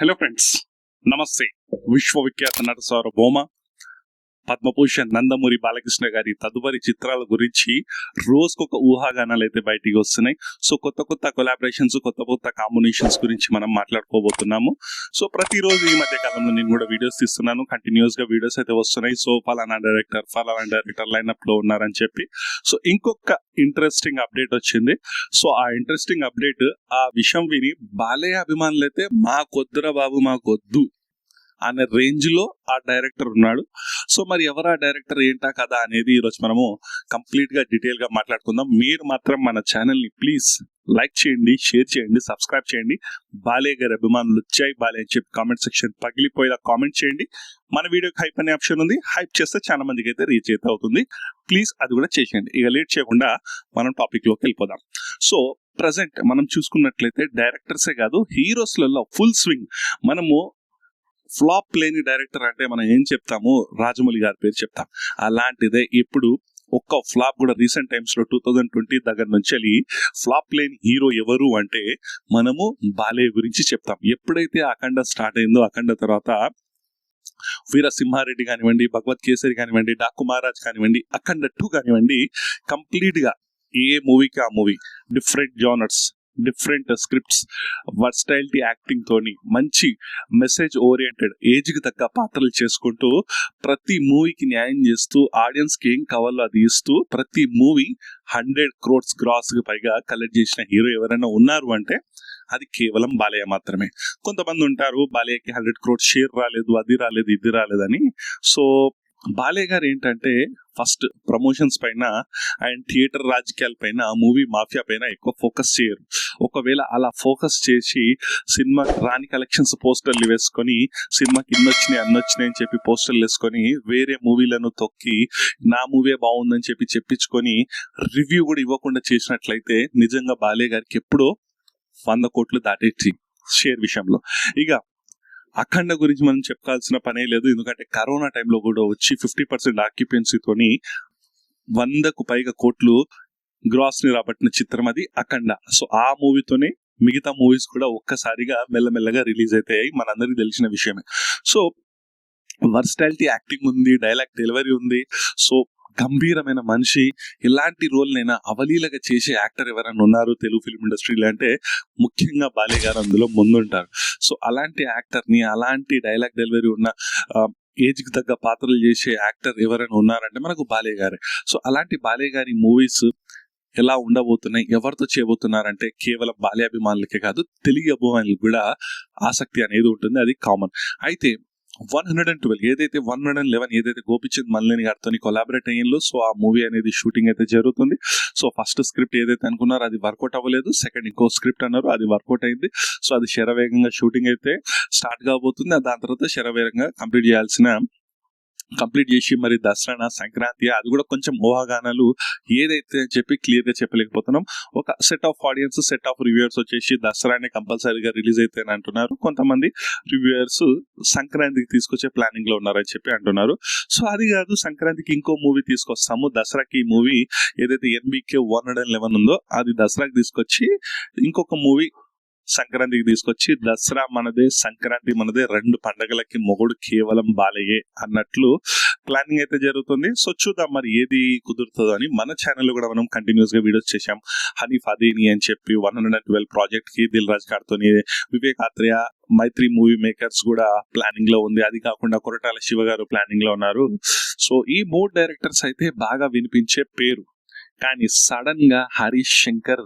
Hello friends, నమస్తే. విశ్వవిఖ్యాత నట సార్వభౌమ పద్మభూషణ్ నందమూరి బాలకృష్ణ గారి తదుపరి చిత్రాల గురించి రోజుకొక ఊహాగానాలు అయితే బయటికి వస్తున్నాయి. సో కొత్త కొత్త కొలాబరేషన్స్, కొత్త కొత్త కాంబినేషన్స్ గురించి మనం మాట్లాడుకోబోతున్నాము. సో ప్రతిరోజు ఈ మధ్య కాలంలో నేను కూడా వీడియోస్ తీస్తున్నాను, కంటిన్యూస్ గా వీడియోస్ అయితే వస్తున్నాయి. సో ఫలానా డైరెక్టర్ లైన్అప్ లో ఉన్నారని చెప్పి. సో ఇంకొక ఇంట్రెస్టింగ్ అప్డేట్ వచ్చింది. సో ఆ ఇంట్రెస్టింగ్ అప్డేట్, ఆ విషయం విని బాలయ్య అభిమానులు అయితే మాకొద్దురా బాబు మాకొద్దు అనే రేంజ్ లో ఆ డైరెక్టర్ ఉన్నాడు. సో మరి ఎవరు ఆ డైరెక్టర్, ఏంటా కదా అనేది ఈరోజు మనము కంప్లీట్ గా డీటెయిల్ గా మాట్లాడుకుందాం. మీరు మాత్రం మన ఛానల్ ని ప్లీజ్ లైక్ చేయండి, షేర్ చేయండి, సబ్స్క్రైబ్ చేయండి. బాలయ్య గారి అభిమానులు వచ్చాయి బాలయ్య అని చెప్పి కామెంట్ సెక్షన్ పగిలిపోయేలా కామెంట్ చేయండి. మన వీడియోకి హైప్ అనే ఆప్షన్ ఉంది, హైప్ చేస్తే చాలా మందికి అయితే రీచ్ అయితే అవుతుంది. ప్లీజ్ అది కూడా చేసేయండి. ఇక లేట్ చేయకుండా మనం టాపిక్ లోకి వెళ్ళిపోదాం. సో ప్రజెంట్ మనం చూసుకున్నట్లయితే డైరెక్టర్సే కాదు, హీరోస్లలో ఫుల్ స్వింగ్. మనము ఫ్లాప్ లేని డైరెక్టర్ అంటే మనం ఏం చెప్తాము, రాజమౌళి గారి పేరు చెప్తాం. అలాంటిదే ఇప్పుడు ఒక్క ఫ్లాప్ కూడా రీసెంట్ టైమ్స్ లో 2020 దగ్గర నుంచి ఫ్లాప్ లేని హీరో ఎవరు అంటే మనము బాలయ్య గురించి చెప్తాం. ఎప్పుడైతే అఖండ స్టార్ట్ అయిందో, అఖండ తర్వాత వీరసింహారెడ్డి కానివ్వండి, భగవత్ కేసరి కానివ్వండి, డాకు మహారాజ్ కానివ్వండి, అఖండ 2 కానివ్వండి, కంప్లీట్ గా ఏ మూవీకి ఆ movie different genres, different scripts, versatility acting తోని మంచి మెసేజ్ ఓరియంటెడ్ ఏజ్ కి తగ్గ పాత్రలు చేసుకుంటూ ప్రతి మూవీకి న్యాయం చేస్తూ ఆడియన్స్ కి ఏం కావాలో అది ఇస్తూ ప్రతి మూవీ 100 crores గ్రాస్ కి పైగా కలెక్ట్ చేసిన హీరో ఎవరైనా ఉన్నారు అంటే అది కేవలం బాలయ్య మాత్రమే. కొంతమంది ఉంటారు బాలయ్యకి 100 crores షేర్ రాలేదు, అది రాలేదు, ఇది రాలేదని. సో బాలయ్య గారు ఏంటంటే ఫస్ట్ ప్రమోషన్స్ పైన అండ్ థియేటర్ రాజకీయాల పైన, మూవీ మాఫియా పైన ఎక్కువ ఫోకస్ చేయరు. ఒకవేళ అలా ఫోకస్ చేసి సినిమా రాని కలెక్షన్స్ పోస్టర్లు వేసుకొని, సినిమాకి ఇన్నొచ్చినాయి అన్నొచ్చినాయి అని చెప్పి పోస్టర్లు వేసుకొని వేరే మూవీలను తొక్కి నా మూవీ బాగుందని చెప్పి చెప్పించుకొని రివ్యూ కూడా ఇవ్వకుండా చేసినట్లయితే నిజంగా బాలయ్య గారికి ఎప్పుడో 100 కోట్లు దాటేసి షేర్ విషయంలో. ఇక అఖండ గురించి మనం చెప్పాల్సిన పనే లేదు, ఎందుకంటే కరోనా టైంలో కూడా వచ్చి 50% ఆక్యుపెన్సీతోని 100కు పైగా కోట్లు గ్రాస్ ని రాబట్టిన చిత్రం అది అఖండ. సో ఆ మూవీతోనే మిగతా మూవీస్ కూడా ఒక్కసారిగా మెల్లమెల్లగా రిలీజ్ అవుతాయి, మనందరికీ తెలిసిన విషయమే. సో వర్స్టాలిటీ యాక్టింగ్ ఉంది, డైలాగ్ డెలివరీ ఉంది. సో గంభీరమైన మనిషి. ఇలాంటి రోల్ నైనా అవలీలగా చేసే యాక్టర్ ఎవరైనా ఉన్నారు తెలుగు ఫిల్మ్ ఇండస్ట్రీలో అంటే ముఖ్యంగా బాలయ్య గారు అందులో ముందుంటారు. సో అలాంటి యాక్టర్ ని, అలాంటి డైలాగ్ డెలివరీ ఉన్న ఏజ్ కి తగ్గ పాత్రలు చేసే యాక్టర్ ఎవరైనా ఉన్నారంటే మనకు బాలయ్య గారే. సో అలాంటి బాలయ్య గారి మూవీస్ ఎలా ఉండబోతున్నాయి, ఎవరితో చేయబోతున్నారంటే కేవలం బాలయ్య అభిమానులకే కాదు, తెలుగు అభిమానులకు కూడా ఆసక్తి అనేది ఉంటుంది, అది కామన్. అయితే 112 ఏదైతే 111 ఏదైతే గోపిచంద్ మల్లేని గారితో కొలాబరేట్ అయ్యిందో, సో ఆ మూవీ అనేది షూటింగ్ అయితే జరుగుతుంది. సో ఫస్ట్ స్క్రిప్ట్ ఏదైతే అనుకున్నారో అది వర్కౌట్ అవ్వలేదు, సెకండ్ ఇంకో స్క్రిప్ట్ అన్నారు, అది వర్కౌట్ అయింది. సో అది శరవేగంగా షూటింగ్ అయితే స్టార్ట్ కాబోతుంది. దాని తర్వాత శరవేగంగా కంప్లీట్ చేసి మరి దసరా సంక్రాంతి అది కూడా కొంచెం ఊహాగానాలు ఏదైతే అని చెప్పి క్లియర్ గా చెప్పలేకపోతున్నాం. ఒక set of audience, set of reviewers వచ్చేసి దసరానే కంపల్సరీగా రిలీజ్ అయితే అంటున్నారు. కొంతమంది రివ్యూయర్స్ సంక్రాంతికి తీసుకొచ్చే ప్లానింగ్ లో ఉన్నారని చెప్పి అంటున్నారు. సో అది కాదు, సంక్రాంతికి ఇంకో మూవీ తీసుకొస్తాము, దసరాకి ఈ మూవీ ఏదైతే NBK 111 ఉందో అది దసరాకి తీసుకొచ్చి ఇంకొక మూవీ సంక్రాంతికి తీసుకొచ్చి దసరా మనదే సంక్రాంతి మనదే, 2 పండగలకి మొగుడు కేవలం బాలయ్యే అన్నట్లు ప్లానింగ్ అయితే జరుగుతుంది. సో చూద్దాం మరి ఏది కుదురుతుందో అని. మన ఛానల్లో కూడా మనం కంటిన్యూస్ గా వీడియోస్ చేశాం. హనీఫ్ అదేని అని చెప్పి 112 ప్రాజెక్ట్ కి దిల్ రాజ్ గారితో వివేక్ ఆత్రేయ, మైత్రి మూవీ మేకర్స్ కూడా ప్లానింగ్ లో ఉంది. అది కాకుండా కొరటాల శివ గారు ప్లానింగ్ లో ఉన్నారు. సో ఈ 3 డైరెక్టర్స్ అయితే బాగా వినిపించే పేరు. కానీ సడన్ గా హరీష్ శంకర్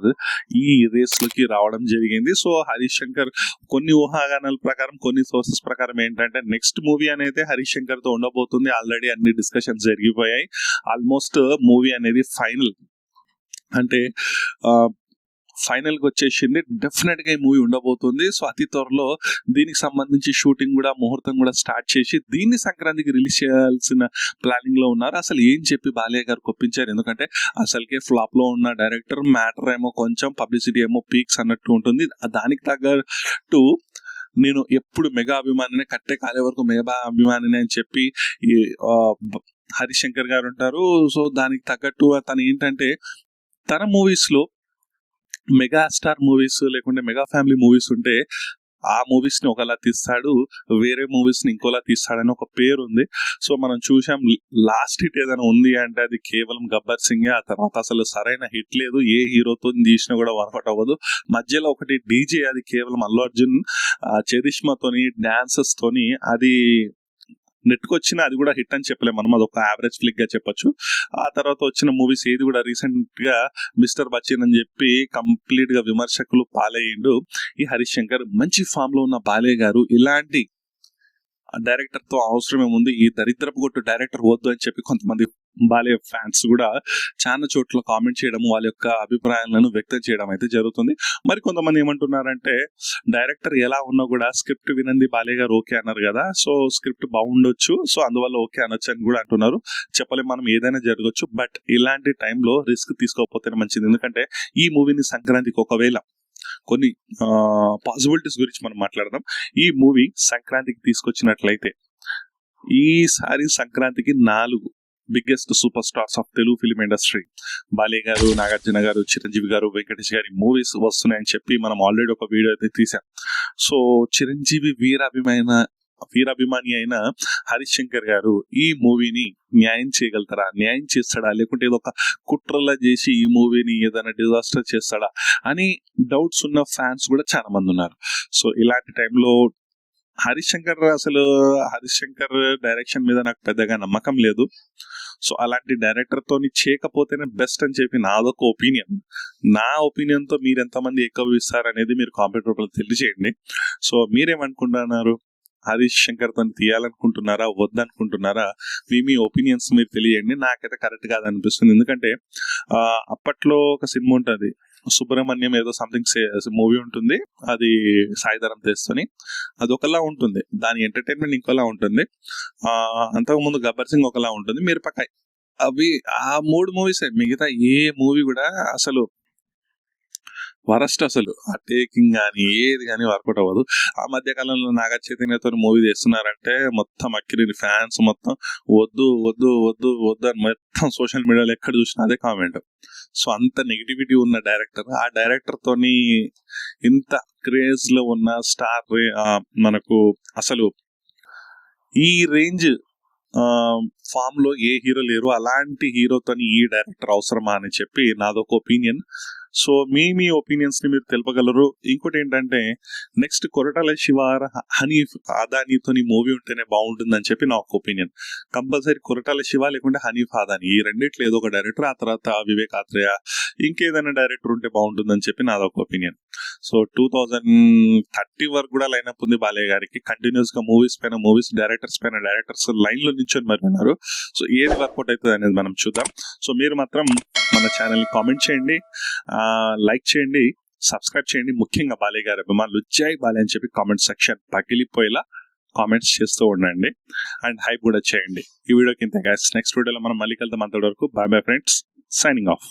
ఈ రేస్ లోకి రావడం జరిగింది. సో హరీష్ శంకర్ కొన్ని ఊహాగానాల ప్రకారం, కొన్ని సోర్సెస్ ప్రకారం ఏంటంటే నెక్స్ట్ మూవీ అనేది హరీష్ శంకర్ తో ఉండబోతుంది. ఆల్రెడీ అన్ని డిస్కషన్స్ జరిగిపోయాయి. ఆల్మోస్ట్ మూవీ అనేది ఫైనల్ అంటే ఫైనల్ కి వచ్చేసింది. డెఫినెట్ గా ఈ మూవీ ఉండబోతుంది. సో అతి త్వరలో దీనికి సంబంధించి షూటింగ్ కూడా, ముహూర్తం కూడా స్టార్ట్ చేసి దీన్ని సంక్రాంతికి రిలీజ్ చేయాల్సిన ప్లానింగ్ లో ఉన్నారు. అసలు ఏం చెప్పి బాలయ్య గారు ఒప్పించారు, ఎందుకంటే అసలుకే ఫ్లాప్ లో ఉన్న డైరెక్టర్, మ్యాటర్ ఏమో కొంచెం, పబ్లిసిటీ ఏమో పీక్స్ అన్నట్టు ఉంటుంది. దానికి తగ్గట్టు నేను ఎప్పుడు మెగా అభిమానినే, కట్టే కాలే వరకు మెగా అభిమానినే అని చెప్పి హరిశంకర్ గారు ఉంటారు. సో దానికి తగ్గట్టు తను ఏంటంటే తన మూవీస్ లో మెగా స్టార్ మూవీస్ లేకుంటే మెగా ఫ్యామిలీ మూవీస్ ఉంటే ఆ మూవీస్ ని ఒకలా తీస్తాడు, వేరే మూవీస్ ని ఇంకోలా తీస్తాడని ఒక పేరు ఉంది. సో మనం చూసాం లాస్ట్ హిట్ ఏదైనా ఉంది అంటే అది కేవలం గబ్బర్ సింగ్. ఆ తర్వాత అసలు సరైన హిట్ లేదు, ఏ హీరోతో తీసినా కూడా వర్కౌట్ అవ్వదు. మధ్యలో ఒకటి డీజే, అది కేవలం అల్లు అర్జున్ చరిష్మాతోని డాన్సెస్ తోని అది నెట్కొచ్చిన, అది కూడా హిట్ అని చెప్పలేము మనం, అది ఒక యావరేజ్ ఫ్లిక్ గా చెప్పొచ్చు. ఆ తర్వాత వచ్చిన మూవీస్ ఏది కూడా రీసెంట్ గా మిస్టర్ బచ్చన్ అని చెప్పి కంప్లీట్ గా విమర్శకులు పాలయ్యిండు ఈ హరీష్ శంకర్. మంచి ఫామ్ లో ఉన్న బాలయ్య గారు ఇలాంటి డైరెక్టర్ తో అవసరం ఏముంది, ఈ దరిద్రపు కొట్టు డైరెక్టర్ వద్దు అని చెప్పి కొంతమంది బాలయ్య ఫ్యాన్స్ కూడా చాలా చోట్ల కామెంట్ చేయడం, వాళ్ళ యొక్క అభిప్రాయాలను వ్యక్తం చేయడం అయితే జరుగుతుంది. మరి కొంతమంది ఏమంటున్నారంటే డైరెక్టర్ ఎలా ఉన్నా కూడా స్క్రిప్ట్ వినంది బాలయ్య గారు ఓకే అన్నారు కదా, సో స్క్రిప్ట్ బాగుండొచ్చు, సో అందువల్ల ఓకే అనొచ్చు అని కూడా అంటున్నారు. చెప్పలేం, మనం ఏదైనా జరగచ్చు, బట్ ఇలాంటి టైంలో రిస్క్ తీసుకోకపోతేనే మంచిది. ఎందుకంటే ఈ మూవీని సంక్రాంతికి ఒకవేళ కొన్ని పాసిబిలిటీస్ గురించి మనం మాట్లాడదాం. ఈ మూవీ సంక్రాంతికి తీసుకొచ్చినట్లయితే ఈసారి సంక్రాంతికి 4 biggest super stars of Telugu film industry, Balayya గారు, నాగార్జున గారు, చిరంజీవి గారు, వెంకటేష్ గారి మూవీస్ వస్తున్నాయని చెప్పి మనం ఆల్రెడీ ఒక వీడియో అయితే తీసాం. సో చిరంజీవి వీరాభిమాని అయిన హరీష్ శంకర్ గారు ఈ మూవీని న్యాయం చేయగలుగుతారా, న్యాయం చేస్తాడా, లేకుంటే ఏదో ఒక కుట్రలా చేసి ఈ మూవీని ఏదైనా డిజాస్టర్ చేస్తాడా అని డౌట్స్ ఉన్న ఫ్యాన్స్ కూడా చాలా మంది ఉన్నారు. సో ఇలాంటి టైంలో హరీష్ శంకర్ డైరెక్షన్ మీద నాకు పెద్దగా నమ్మకం లేదు. సో అలాంటి డైరెక్టర్ తోని చేయకపోతేనే బెస్ట్ అని చెప్పి నాదొక ఒపీనియన్. నా ఒపీనియన్ తో మీరు ఎంతమంది ఏకీభవిస్తారు అనేది మీరు కామెంట్ రూపంలో తెలియజేయండి. సో మీరేమనుకుంటున్నారు, హరీష్ శంకర్ తను తీయాలనుకుంటున్నారా, వద్దనుకుంటున్నారా? మీ ఒపీనియన్స్ మీరు తెలియండి. నాకైతే కరెక్ట్ కాదనిపిస్తుంది. ఎందుకంటే అప్పట్లో ఒక సినిమా ఉంటుంది, సుబ్రహ్మణ్యం ఏదో సంథింగ్ మూవీ ఉంటుంది, అది సాయిధరం తెస్తని, అది ఒకలా ఉంటుంది, దాని ఎంటర్టైన్మెంట్ ఇంకోలా ఉంటుంది. అంతకుముందు గబ్బర్ సింగ్ ఒకలా ఉంటుంది, మిరపకాయ్, అవి ఆ 3 మూవీస్. మిగతా ఏ మూవీ కూడా అసలు వరస్ట్, అసలు ఆ టేకింగ్ కానీ ఏది కానీ వర్కౌట్ అవ్వదు. ఆ మధ్య కాలంలో నాగ చైతన్యతో మూవీ చేస్తున్నారంటే మొత్తం అక్కిరి ఫ్యాన్స్ మొత్తం వద్దు వద్దు వద్దు వద్దు అని మొత్తం సోషల్ మీడియాలో ఎక్కడ చూసినా అదే కామెంట్. సో అంత నెగిటివిటీ ఉన్న డైరెక్టర్, ఆ డైరెక్టర్ తోని ఇంత క్రేజ్ లో ఉన్న స్టార్ మనకు అసలు ఈ రేంజ్ ఫామ్ లో ఏ హీరో లేరు. అలాంటి హీరోతోని ఈ డైరెక్టర్ అవసరమా అని చెప్పి నాదొక ఒపీనియన్. సో మీ ఒపీనియన్స్ ని మీరు తెలుపగలరు. ఇంకోటి ఏంటంటే నెక్స్ట్ కొరటాల శివ, హనీఫ్ ఆదానితోని మూవీ ఉంటేనే బాగుంటుందని చెప్పి నా ఒక ఒపీనియన్. కంపల్సరీ కొరటాల శివ లేకుంటే హనీఫ్ ఆదాని, ఈ రెండిట్లో ఏదో ఒక డైరెక్టర్, ఆ తర్వాత వివేక్ ఆత్రేయ, ఇంకేదైనా డైరెక్టర్ ఉంటే బాగుంటుందని చెప్పి నాదొక ఒపీనియన్. సో 2030 వరకు కూడా లైనప్ ఉంది బాలయ్య గారికి. కంటిన్యూస్ గా మూవీస్ డైరెక్టర్స్ లైన్ లో నిల్చొని మరి ఉన్నారు. సో ఏది వర్కౌట్ అవుతుంది అనేది మనం చూద్దాం. సో మీరు మాత్రం మన ఛానల్ ని కామెంట్ చేయండి, లైక్ చేయండి, సబ్స్క్రైబ్ చేయండి. ముఖ్యంగా బాలయ్య గారి అభిమానులు జై బాలయ్య అని చెప్పి కామెంట్ సెక్షన్ పగిలిపోయేలా కామెంట్స్ చేస్తూ ఉండండి అండ్ హైప్ కూడా చేయండి. ఈ వీడియోకి ఇంత గైస్, నెక్స్ట్ వీడియోలో మనం మళ్ళీ కలుద్దాం. అంతవరకు bye bye friends, signing of.